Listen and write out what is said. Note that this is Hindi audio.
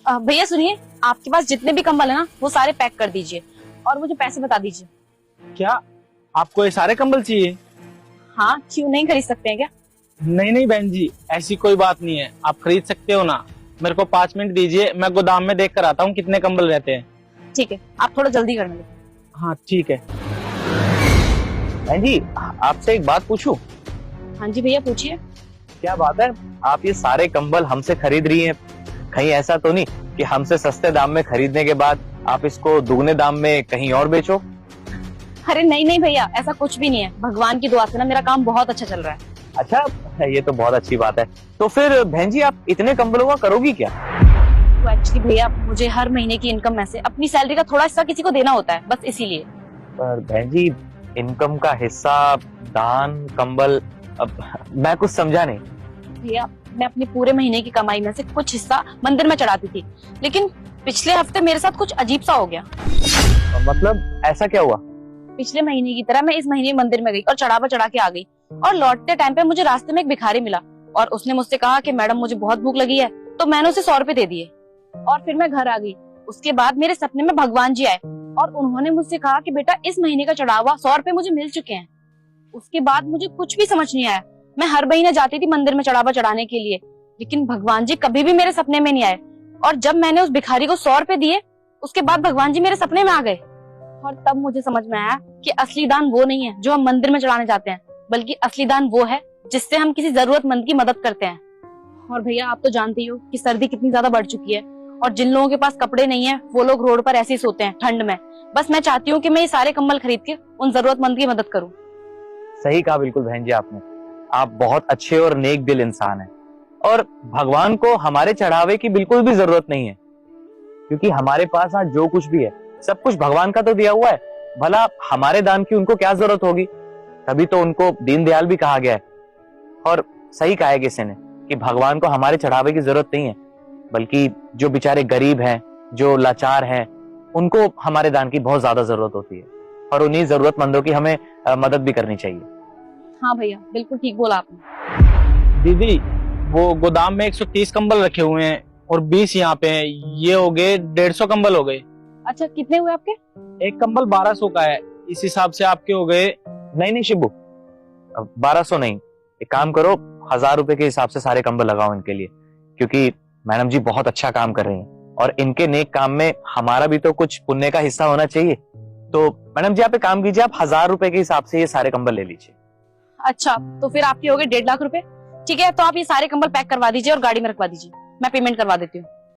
भैया सुनिए, आपके पास जितने भी कंबल है ना वो सारे पैक कर दीजिए और मुझे पैसे बता दीजिए। क्या आपको ये सारे कंबल चाहिए? हाँ, क्यों नहीं खरीद सकते हैं क्या? नहीं नहीं बहन जी, ऐसी कोई बात नहीं है, आप खरीद सकते हो ना। मेरे को 5 मिनट दीजिए, मैं गोदाम में देख कर आता हूँ कितने कंबल रहते हैं। ठीक है, आप थोड़ा जल्दी करने लगे। हाँ ठीक है। बहन जी, आपसे एक बात पूछूं? हाँ जी भैया पूछिए। क्या बात है, आप ये सारे कंबल हमसे खरीद रही हैं? कहीं ऐसा तो नहीं कि हमसे सस्ते दाम में खरीदने के बाद आप इसको दुगने दाम में कहीं और बेचो? अरे नहीं नहीं भैया, ऐसा कुछ भी नहीं है। भगवान की दुआ से ना मेरा काम बहुत अच्छा चल रहा है। अच्छा, ये तो बहुत अच्छी बात है। तो फिर बहन जी, आप इतने कंबलों का करोगी क्या? तो एक्चुअली भैया, मुझे हर महीने की इनकम में से अपनी सैलरी का थोड़ा हिस्सा किसी को देना होता है, बस इसीलिए। पर बहन जी, इनकम का हिस्सा, दान, कंबल, अब मैं कुछ समझा नहीं। भैया, मैं अपनी पूरे महीने की कमाई में से कुछ हिस्सा मंदिर में चढ़ाती थी, लेकिन पिछले हफ्ते मेरे साथ कुछ अजीब सा हो गया। मतलब ऐसा क्या हुआ? पिछले महीने की तरह मैं इस महीने मंदिर में गई और चढ़ावा चढ़ा के आ गई, और लौटते टाइम पे मुझे रास्ते में एक भिखारी मिला और उसने मुझसे कहा कि मैडम मुझे बहुत भूख लगी है, तो मैंने उसे 100 रुपए दे दिए और फिर मैं घर आ गई। उसके बाद मेरे सपने में भगवान जी आए और उन्होंने मुझसे कहा कि बेटा, इस महीने का चढ़ावा 100 रुपए मुझे मिल चुके हैं। उसके बाद मुझे कुछ भी समझ नहीं आया। मैं हर महीने जाती थी मंदिर में चढ़ावा चढ़ाने के लिए, लेकिन भगवान जी कभी भी मेरे सपने में नहीं आए। और जब मैंने उस भिखारी को 100 रुपए दिए, उसके बाद भगवान जी मेरे सपने में आ गए। और तब मुझे समझ में आया कि असली दान वो नहीं है जो हम मंदिर में चढ़ाने जाते हैं, बल्कि असली दान वो है जिससे हम किसी जरूरतमंद की मदद करते हैं। और भैया, आप तो जानते ही हो कि सर्दी कितनी ज्यादा बढ़ चुकी है, और जिन लोगों के पास कपड़े नहीं है वो लोग रोड पर ऐसे ही सोते हैं ठंड में। बस मैं चाहती हूँ कि मैं ये सारे कंबल खरीद के उन जरूरतमंद की मदद करूँ। सही कहा बिल्कुल बहन जी आपने। आप बहुत अच्छे और नेक दिल इंसान हैं, और भगवान को हमारे चढ़ावे की बिल्कुल भी जरूरत नहीं है, क्योंकि हमारे पास आज जो कुछ भी है सब कुछ भगवान का तो दिया हुआ है। भला हमारे दान की उनको क्या जरूरत होगी? तभी तो उनको दीनदयाल भी कहा गया है। और सही कहा है किसी ने कि भगवान को हमारे चढ़ावे की जरूरत नहीं है, बल्कि जो बेचारे गरीब हैं, जो लाचार हैं, उनको हमारे दान की बहुत ज्यादा जरूरत होती है, और उन्हीं जरूरतमंदों की हमें मदद भी करनी चाहिए। हाँ भैया, बिल्कुल ठीक बोला आपने। दीदी, वो गोदाम में 130 कंबल रखे हुए हैं और 20 यहाँ पे हैं, ये हो गए 150 कंबल हो गए। अच्छा, कितने हुए आपके? एक कंबल 1200 का है, इस हिसाब से आपके हो गए। नहीं नहीं शिबू, 1200 नहीं, एक काम करो, 1000 रुपए के हिसाब से सारे कंबल लगाओ इनके लिए, क्योंकि मैडम जी बहुत अच्छा काम कर रही हैं और इनके नेक काम में हमारा भी तो कुछ पुण्य का हिस्सा होना चाहिए। तो मैडम जी, आप एक काम कीजिए, आप 1000 रुपए के हिसाब से ये सारे कंबल ले लीजिए। अच्छा, तो फिर आपके हो गए 1.5 लाख रुपए। ठीक है, तो आप ये सारे कंबल पैक करवा दीजिए और गाड़ी में रखवा दीजिए, मैं पेमेंट करवा देती हूँ।